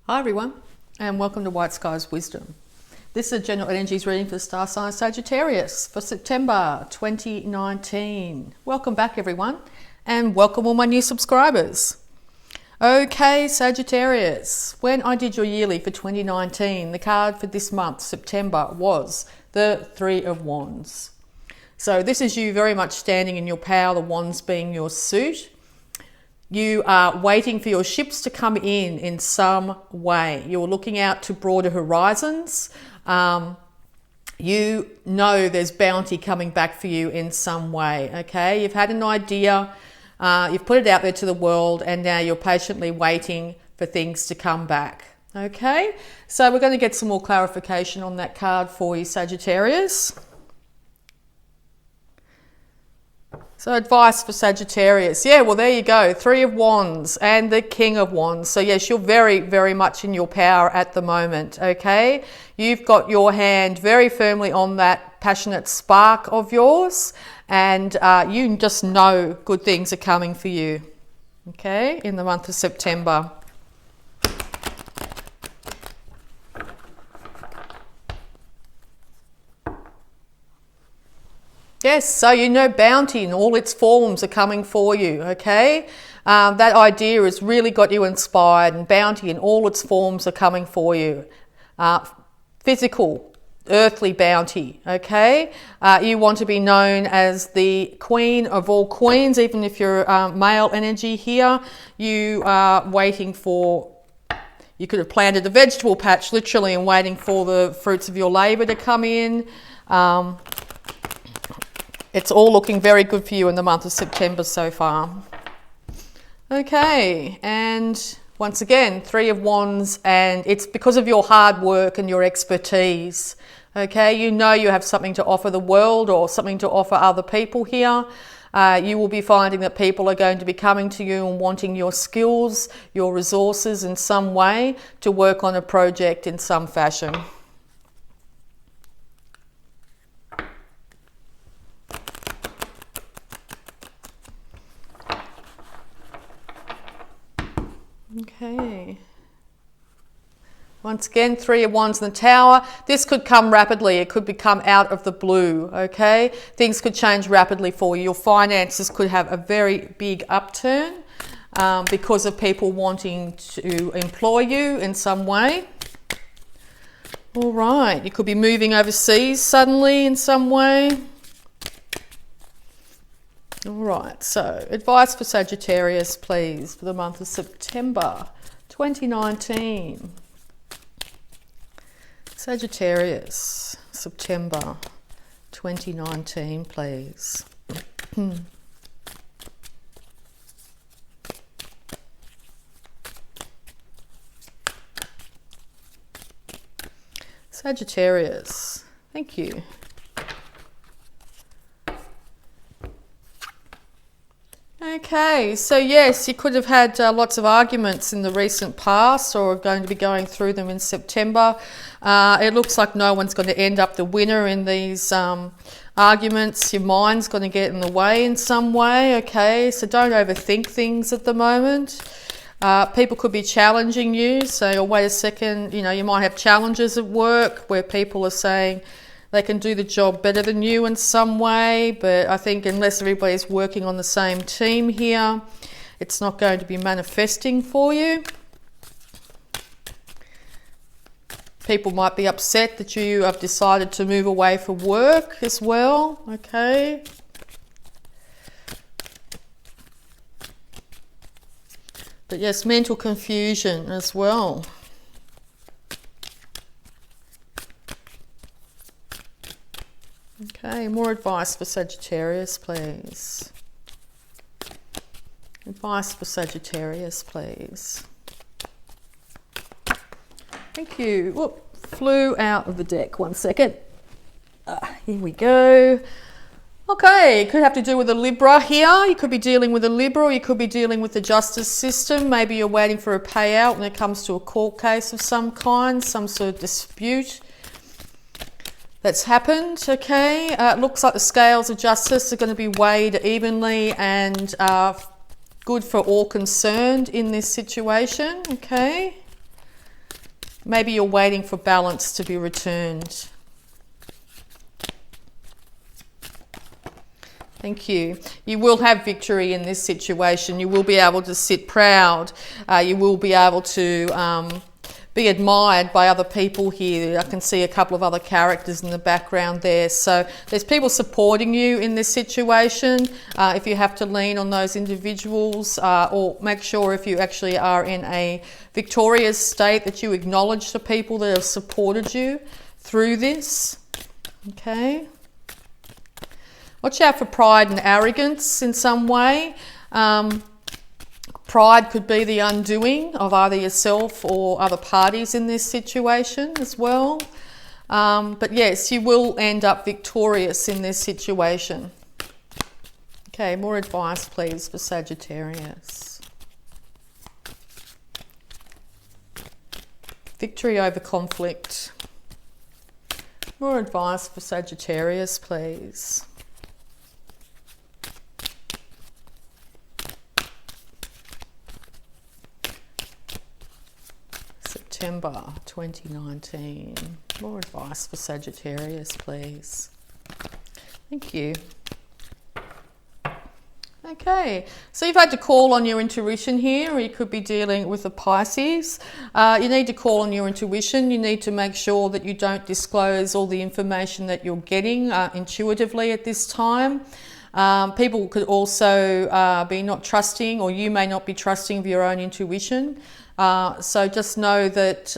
Hi everyone, and welcome to Whiteskys Wisdom. This is a general energies reading for the star sign Sagittarius for September 2019. Welcome back everyone, and welcome all my new subscribers. Okay, Sagittarius, when I did your yearly for 2019, the card for this month, September, was the Three of Wands. So this is you very much standing in your power, the wands being your suit. You are waiting for your ships to come in some way. You're looking out to broader horizons. You know there's bounty coming back for you in some way, okay? You've had an idea, you've put it out there to the world, and now you're patiently waiting for things to come back, okay? So we're going to get some more clarification on that card for you, Sagittarius. So advice for Sagittarius. Yeah, well, there you go. Three of Wands and the King of Wands. So yes, you're very, very much in your power at the moment, okay? You've got your hand very firmly on that passionate spark of yours, and you just know good things are coming for you, okay, in the month of September. Yes, so you know bounty in all its forms are coming for you, okay? That idea has really got you inspired, and bounty in all its forms are coming for you. Physical, earthly bounty, okay? You want to be known as the queen of all queens, even if you're male energy here. You are waiting for, you could have planted a vegetable patch literally and waiting for the fruits of your labour to come in. It's all looking very good for you in the month of September so far. Okay, and once again, Three of Wands, and it's because of your hard work and your expertise. Okay, you know you have something to offer the world or something to offer other people here. You will be finding that people are going to be coming to you and wanting your skills, your resources in some way to work on a project in some fashion. Okay. Once again, Three of Wands in the Tower. This could come rapidly. It could become out of the blue, okay? Things could change rapidly for you. Your finances could have a very big upturn because of people wanting to employ you in some way. All right. You could be moving overseas suddenly in some way. All right, so advice for Sagittarius, please, for the month of September 2019. Sagittarius, September 2019, please. Sagittarius, thank you. Okay, so yes, you could have had lots of arguments in the recent past, or are going to be going through them in September. It looks like no one's going to end up the winner in these arguments. Your mind's going to get in the way in some way, okay? So don't overthink things at the moment. People could be challenging you, so oh, wait a second, you know, you might have challenges at work where people are saying they can do the job better than you in some way, but I think unless everybody's working on the same team here, it's not going to be manifesting for you. People might be upset that you have decided to move away for work as well, okay? But yes, mental confusion as well. Okay, more advice for Sagittarius, please. Advice for Sagittarius, please. Thank you. Whoop, flew out of the deck. 1 second. Here we go. Okay, could have to do with a Libra here. You could be dealing with a Libra, or you could be dealing with the justice system. Maybe you're waiting for a payout when it comes to a court case of some kind, some sort of dispute that's happened, okay? It looks like the scales of justice are going to be weighed evenly and good for all concerned in this situation, okay? Maybe you're waiting for balance to be returned. Thank you. You will have victory in this situation. You will be able to sit proud. You will be able to be admired by other people here. I can see a couple of other characters in the background there. So there's people supporting you in this situation. If you have to lean on those individuals, or make sure if you actually are in a victorious state that you acknowledge the people that have supported you through this. Okay. Watch out for pride and arrogance in some way. Pride could be the undoing of either yourself or other parties in this situation as well. But yes, you will end up victorious in this situation. Okay, more advice please for Sagittarius. Victory over conflict. More advice for Sagittarius please. September 2019. More advice for Sagittarius, please. Thank you. Okay, so you've had to call on your intuition here, or you could be dealing with a Pisces. You need to call on your intuition. You need to make sure that you don't disclose all the information that you're getting intuitively at this time. People could also be not trusting, or you may not be trusting of your own intuition. So just know that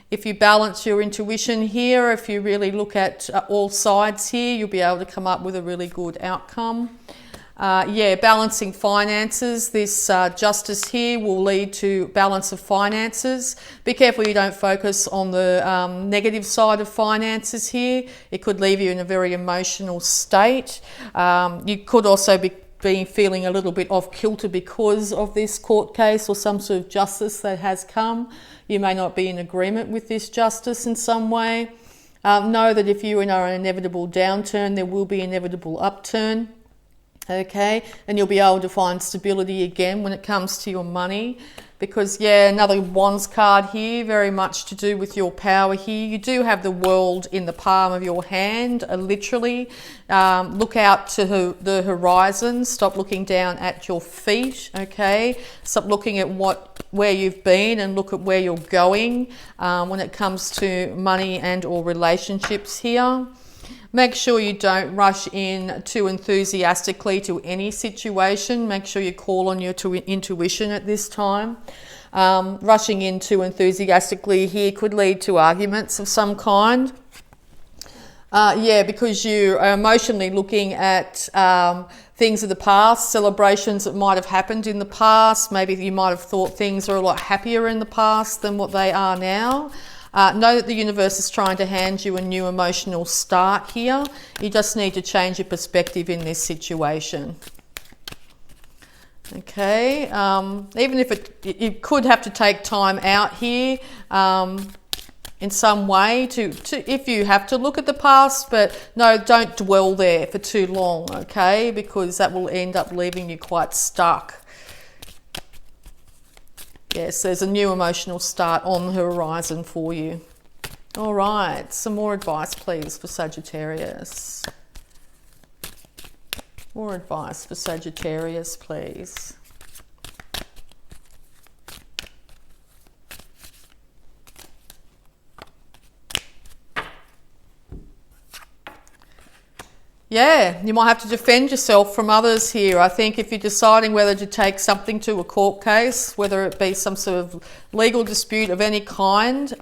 if you balance your intuition here, if you really look at all sides here, you'll be able to come up with a really good outcome. Yeah, balancing finances. This justice here will lead to balance of finances. Be careful you don't focus on the negative side of finances here. It could leave you in a very emotional state. You could also be feeling a little bit off kilter because of this court case or some sort of justice that has come. You may not be in agreement with this justice in some way. Know that if you're in an inevitable downturn, there will be inevitable upturn. Okay, and you'll be able to find stability again when it comes to your money, because yeah, another Wands card here, very much to do with your power here. You do have the world in the palm of your hand, literally. Look out to the horizon. Stop looking down at your feet. Okay, stop looking at where you've been and look at where you're going when it comes to money and or relationships here. Make sure you don't rush in too enthusiastically to any situation. Make sure you call on your intuition at this time. Rushing in too enthusiastically here could lead to arguments of some kind. Yeah, because you are emotionally looking at things of the past, celebrations that might have happened in the past. Maybe you might have thought things are a lot happier in the past than what they are now. Know that the universe is trying to hand you a new emotional start here. You just need to change your perspective in this situation. Okay, even if you could have to take time out here in some way to if you have to look at the past, but no, don't dwell there for too long, okay, because that will end up leaving you quite stuck. Yes, there's a new emotional start on the horizon for you. All right, some more advice, please, for Sagittarius. More advice for Sagittarius, please. Yeah, you might have to defend yourself from others here. I think if you're deciding whether to take something to a court case, whether it be some sort of legal dispute of any kind,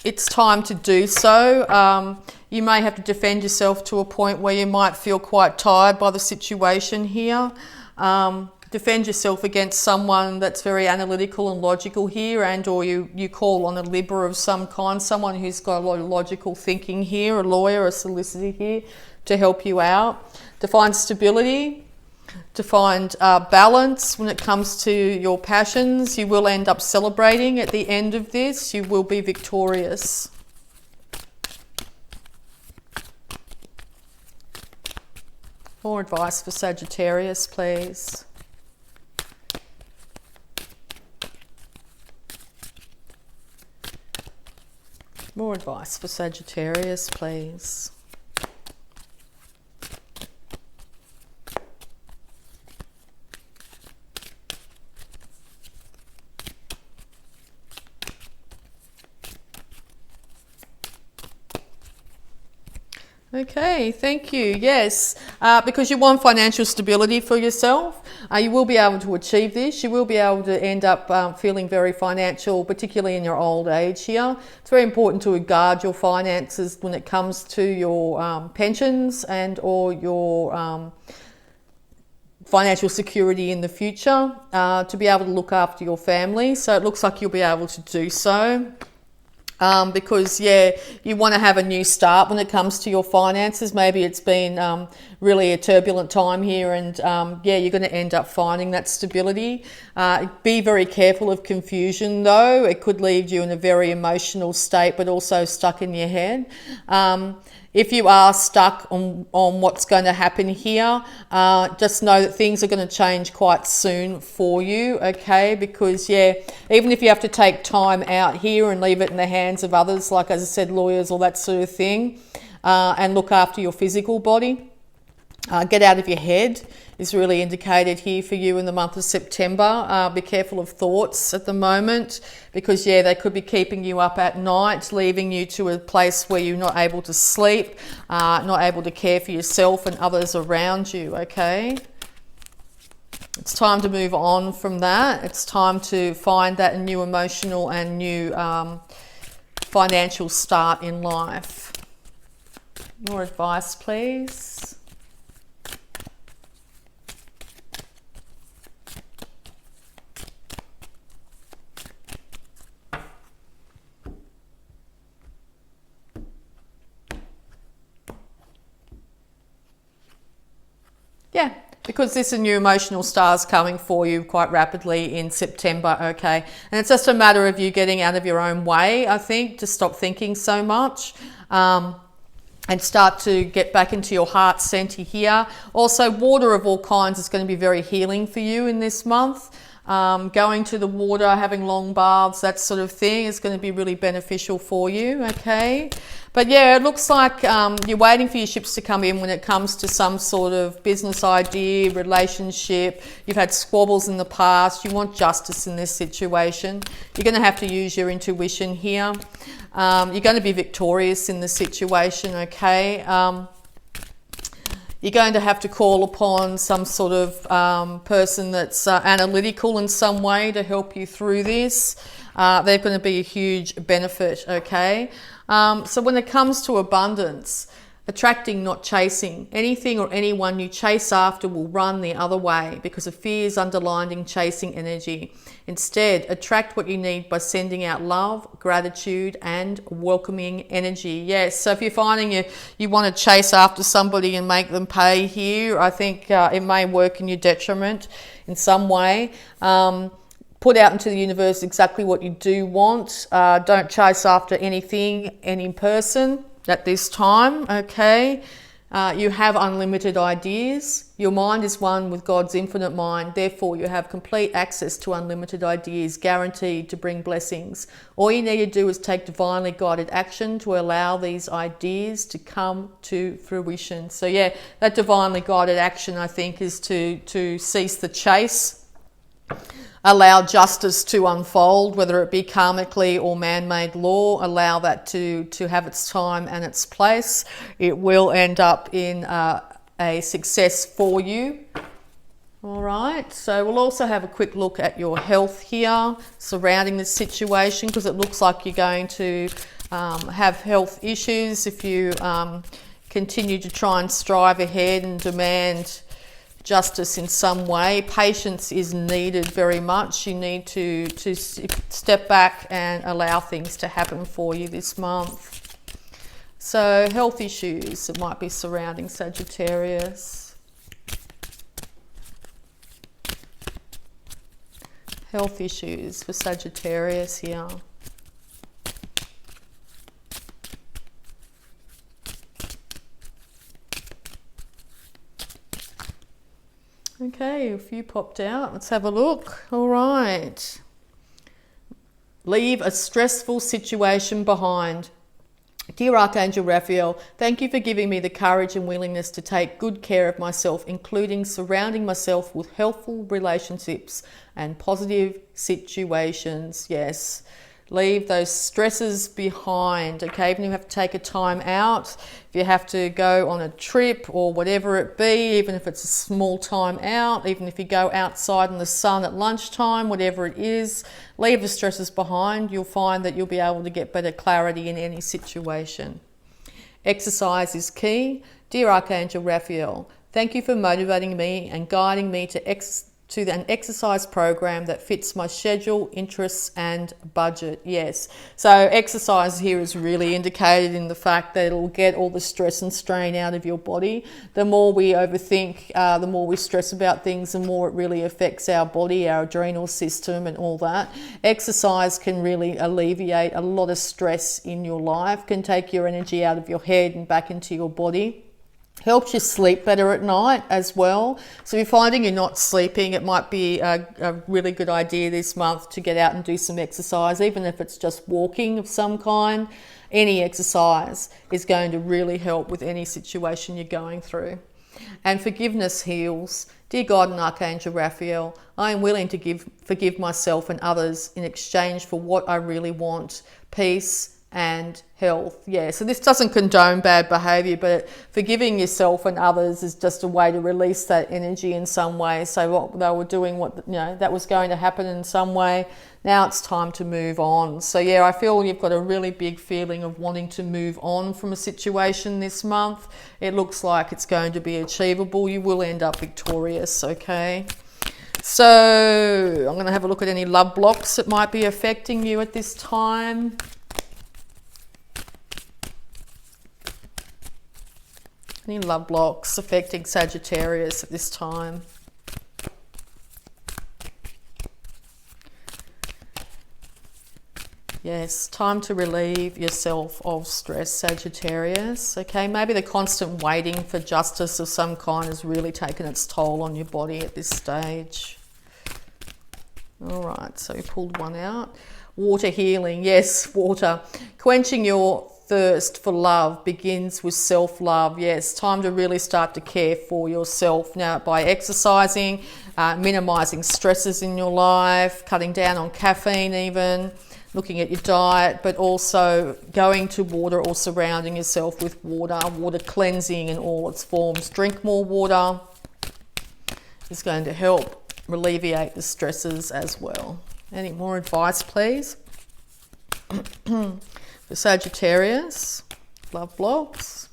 it's time to do so. You may have to defend yourself to a point where you might feel quite tired by the situation here. Defend yourself against someone that's very analytical and logical here, and or you call on a Libra of some kind, someone who's got a lot of logical thinking here, a lawyer, a solicitor here to help you out. To find stability, to find balance when it comes to your passions. You will end up celebrating at the end of this. You will be victorious. More advice for Sagittarius, please. More advice for Sagittarius, please. Okay, thank you. Yes, because you want financial stability for yourself. You will be able to achieve this. You will be able to end up feeling very financial, particularly in your old age here. It's very important to guard your finances when it comes to your pensions and or your financial security in the future, to be able to look after your family. So it looks like you'll be able to do so. Because you want to have a new start when it comes to your finances. Maybe it's been really a turbulent time here, and you're going to end up finding that stability. Be very careful of confusion though. It could leave you in a very emotional state, but also stuck in your head. If you are stuck on what's going to happen here, just know that things are going to change quite soon for you, okay? Because, even if you have to take time out here and leave it in the hands of others, like, as I said, lawyers, all that sort of thing, and look after your physical body, get out of your head is really indicated here for you in the month of September. Be careful of thoughts at the moment, because they could be keeping you up at night, leaving you to a place where you're not able to sleep, not able to care for yourself and others around you, okay? It's time to move on from that. It's time to find that new emotional and new financial start in life. More advice, please. Because this is new emotional stars coming for you quite rapidly in September, okay? And it's just a matter of you getting out of your own way, I think, to stop thinking so much, and start to get back into your heart center here. Also, water of all kinds is going to be very healing for you in this month. Going to the water, having long baths, that sort of thing is going to be really beneficial for you, okay? But it looks like you're waiting for your ships to come in when it comes to some sort of business idea, relationship. You've had squabbles in the past. You want justice in this situation. You're going to have to use your intuition here. You're going to be victorious in the situation, okay? You're going to have to call upon some sort of person that's analytical in some way to help you through this. They're going to be a huge benefit, okay? So when it comes to abundance, attracting, not chasing. Anything or anyone you chase after will run the other way because of fear's underlying chasing energy. Instead, attract what you need by sending out love, gratitude, and welcoming energy. Yes, so if you're finding you want to chase after somebody and make them pay here, I think it may work in your detriment in some way. Put out into the universe exactly what you do want. Don't chase after anything, any person at this time, okay? You have unlimited ideas. Your mind is one with God's infinite mind. Therefore, you have complete access to unlimited ideas, guaranteed to bring blessings. All you need to do is take divinely guided action to allow these ideas to come to fruition. So that divinely guided action, I think, is to cease the chase. Allow justice to unfold, whether it be karmically or man-made law. Allow that to have its time and its place. It will end up in a success for you. All right, so we'll also have a quick look at your health here surrounding this situation, because it looks like you're going to have health issues if you continue to try and strive ahead and demand justice in some way. Patience is needed very much. You need to step back and allow things to happen for you this month. So health issues that might be surrounding Sagittarius. Health issues for Sagittarius here. Okay, a few popped out. Let's have a look. All right. Leave a stressful situation behind. Dear Archangel Raphael, thank you for giving me the courage and willingness to take good care of myself, including surrounding myself with helpful relationships and positive situations. Yes. Leave those stresses behind, okay? Even if you have to take a time out, if you have to go on a trip or whatever it be, even if it's a small time out, even if you go outside in the sun at lunchtime, whatever it is, leave the stresses behind. You'll find that you'll be able to get better clarity in any situation. Exercise is key. Dear Archangel Raphael, thank you for motivating me and guiding me to an exercise program that fits my schedule, interests and budget. Yes, so exercise here is really indicated in the fact that it'll get all the stress and strain out of your body. The more we overthink, the more we stress about things, the more it really affects our body, our adrenal system and all that. Exercise can really alleviate a lot of stress in your life, can take your energy out of your head and back into your body. Helps you sleep better at night as well. So if you're finding you're not sleeping, it might be a really good idea this month to get out and do some exercise, even if it's just walking of some kind. Any exercise is going to really help with any situation you're going through. And forgiveness heals. Dear God and Archangel Raphael, I am willing to forgive myself and others in exchange for what I really want, peace and health. Yeah, so this doesn't condone bad behavior, but forgiving yourself and others is just a way to release that energy in some way. So what they were doing, that was going to happen in some way. Now it's time to move on. So yeah, I feel you've got a really big feeling of wanting to move on from a situation this month. It looks like it's going to be achievable. You will end up victorious, okay? So I'm going to have a look at any love blocks that might be affecting you at this time. Any love blocks affecting Sagittarius at this time? Yes, time to relieve yourself of stress, Sagittarius. Okay, maybe the constant waiting for justice of some kind has really taken its toll on your body at this stage. All right, so we pulled one out. Water healing, yes, water. Quenching your thirst for love begins with self-love. Yes, time to really start to care for yourself now by exercising, minimizing stresses in your life, cutting down on caffeine even, looking at your diet, but also going to water or surrounding yourself with water cleansing in all its forms. Drink more water is going to help alleviate the stresses as well. Any more advice, please? For Sagittarius, love blocks.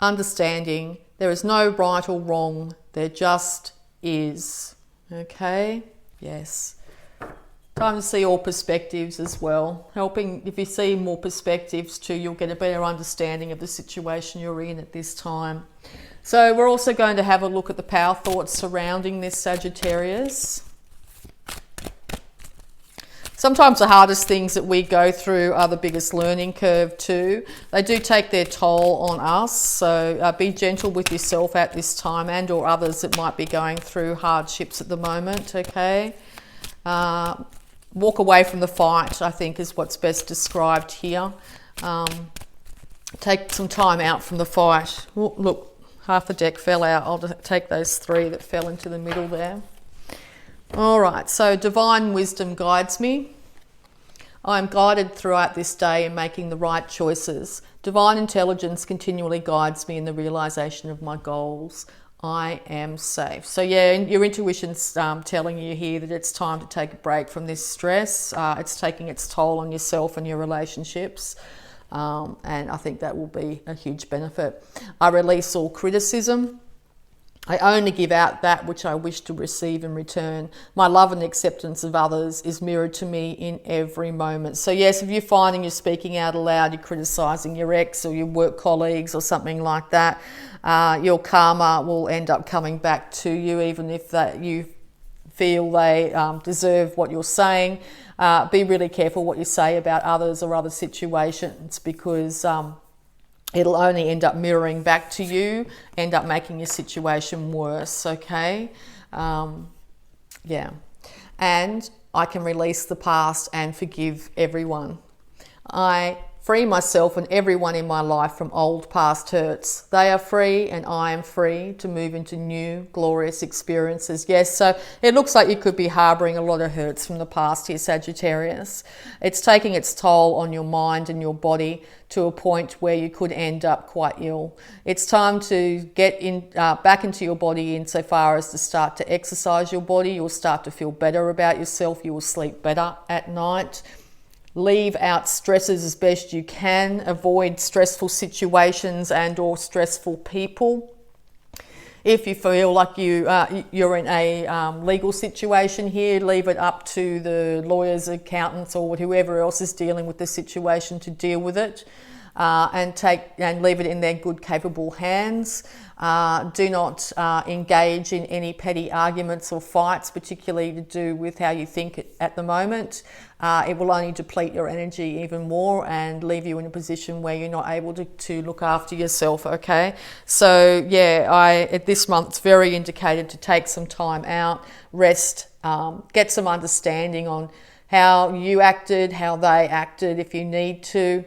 Understanding there is no right or wrong, there just is. Okay? Yes. Time to see all perspectives as well. Helping, if you see more perspectives too, you'll get a better understanding of the situation you're in at this time. So we're also going to have a look at the power thoughts surrounding this Sagittarius. Sometimes the hardest things that we go through are the biggest learning curve too. They do take their toll on us, so be gentle with yourself at this time and or others that might be going through hardships at the moment, okay? Walk away from the fight, I think, is what's best described here. Take some time out from the fight. Oh, look. Half the deck fell out. I'll take those three that fell into the middle there. All right, so divine wisdom guides me. I am guided throughout this day in making the right choices. Divine intelligence continually guides me in the realization of my goals. I am safe. So yeah, your intuition's telling you here that it's time to take a break from this stress. It's taking its toll on yourself and your relationships. And I think that will be a huge benefit. I release all criticism. I only give out that which I wish to receive in return. My love and acceptance of others is mirrored to me in every moment. So yes, if you're finding you're speaking out aloud, you're criticising your ex or your work colleagues or something like that, your karma will end up coming back to you, even if you feel they deserve what you're saying. Be really careful what you say about others or other situations, because it'll only end up mirroring back to you, end up making your situation worse, okay? Yeah. And I can release the past and forgive everyone. I free myself and everyone in my life from old past hurts. They are free and I am free to move into new glorious experiences. Yes, so it looks like you could be harboring a lot of hurts from the past here, Sagittarius. It's taking its toll on your mind and your body to a point where you could end up quite ill. It's time to get back into your body insofar as to start to exercise your body. You'll start to feel better about yourself. You will sleep better at night. Leave out stresses as best you can. Avoid stressful situations and or stressful people. If you feel like you're in a legal situation here, leave it up to the lawyers, accountants, or whoever else is dealing with the situation to deal with it, and leave it in their good, capable hands. Do not engage in any petty arguments or fights, particularly to do with how you think at the moment. It will only deplete your energy even more and leave you in a position where you're not able to look after yourself, okay? So yeah, this month's very indicated to take some time out, rest, get some understanding on how you acted, how they acted if you need to.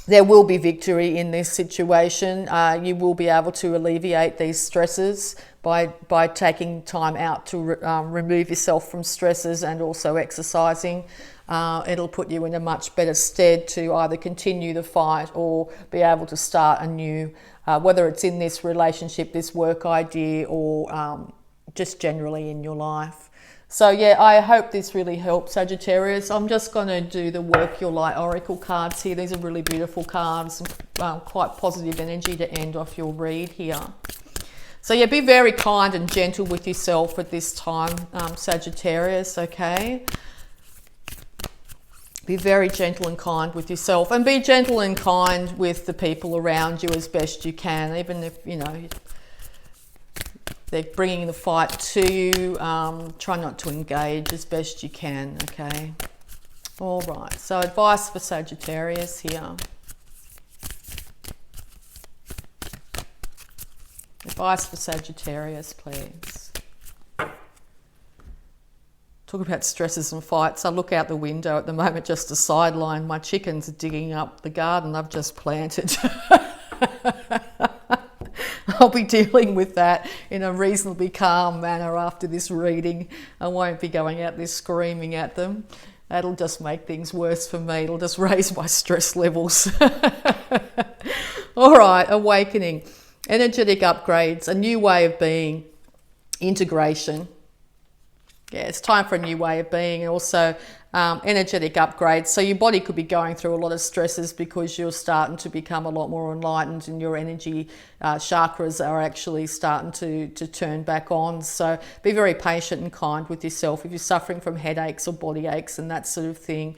There will be victory in this situation. You will be able to alleviate these stresses by taking time out to remove yourself from stresses and also exercising. It'll put you in a much better stead to either continue the fight or be able to start anew, whether it's in this relationship, this work idea, or just generally in your life. So yeah, I hope this really helps, Sagittarius. I'm just going to do the Work Your Light Oracle cards here. These are really beautiful cards, quite positive energy to end off your read here. So yeah, be very kind and gentle with yourself at this time, Sagittarius, okay? Be very gentle and kind with yourself, and be gentle and kind with the people around you as best you can, even if, you know, they're bringing the fight to you. Try not to engage as best you can, okay? All right, so advice for Sagittarius here. Advice for Sagittarius, please. Talk about stresses and fights. I look out the window at the moment just to sideline. My chickens are digging up the garden I've just planted. I'll be dealing with that in a reasonably calm manner after this reading. I won't be going out there screaming at them. That'll just make things worse for me. It'll just raise my stress levels. All right, awakening, energetic upgrades, a new way of being, integration. Yeah, it's time for a new way of being, and also energetic upgrades. So your body could be going through a lot of stresses because you're starting to become a lot more enlightened, and your energy chakras are actually starting to turn back on. So be very patient and kind with yourself. If you're suffering from headaches or body aches and that sort of thing,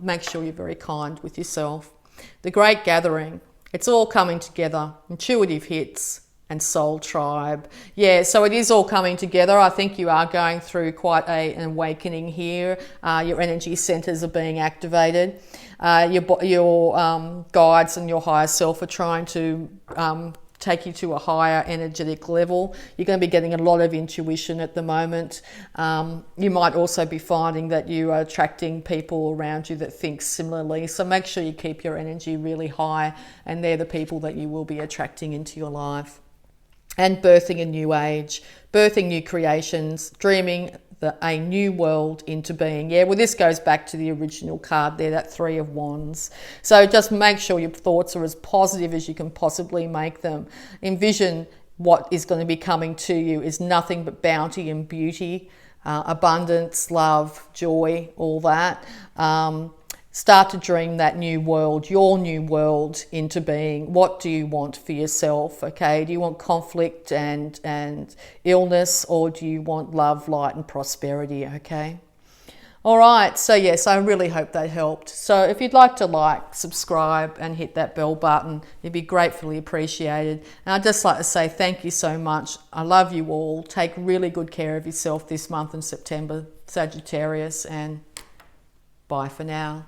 make sure you're very kind with yourself. The Great Gathering, it's all coming together. Intuitive hits and Soul Tribe. Yeah, so it is all coming together. I think you are going through quite an awakening here. Your energy centers are being activated. Your guides and your higher self are trying to take you to a higher energetic level. You're going to be getting a lot of intuition at the moment. You might also be finding that you are attracting people around you that think similarly. So make sure you keep your energy really high, and they're the people that you will be attracting into your life. And birthing a new age, birthing new creations, dreaming a new world into being. Yeah, well, this goes back to the original card there, that Three of Wands. So just make sure your thoughts are as positive as you can possibly make them. Envision what is going to be coming to you is nothing but bounty and beauty, abundance, love, joy, all that. Start to dream that new world, your new world into being. What do you want for yourself? Okay, do you want conflict and illness, or do you want love, light and prosperity? Okay. All right, so yes, I really hope that helped. So if you'd like to like, subscribe and hit that bell button, it'd be gratefully appreciated. And I'd just like to say thank you so much. I love you all. Take really good care of yourself this month in September, Sagittarius, and bye for now.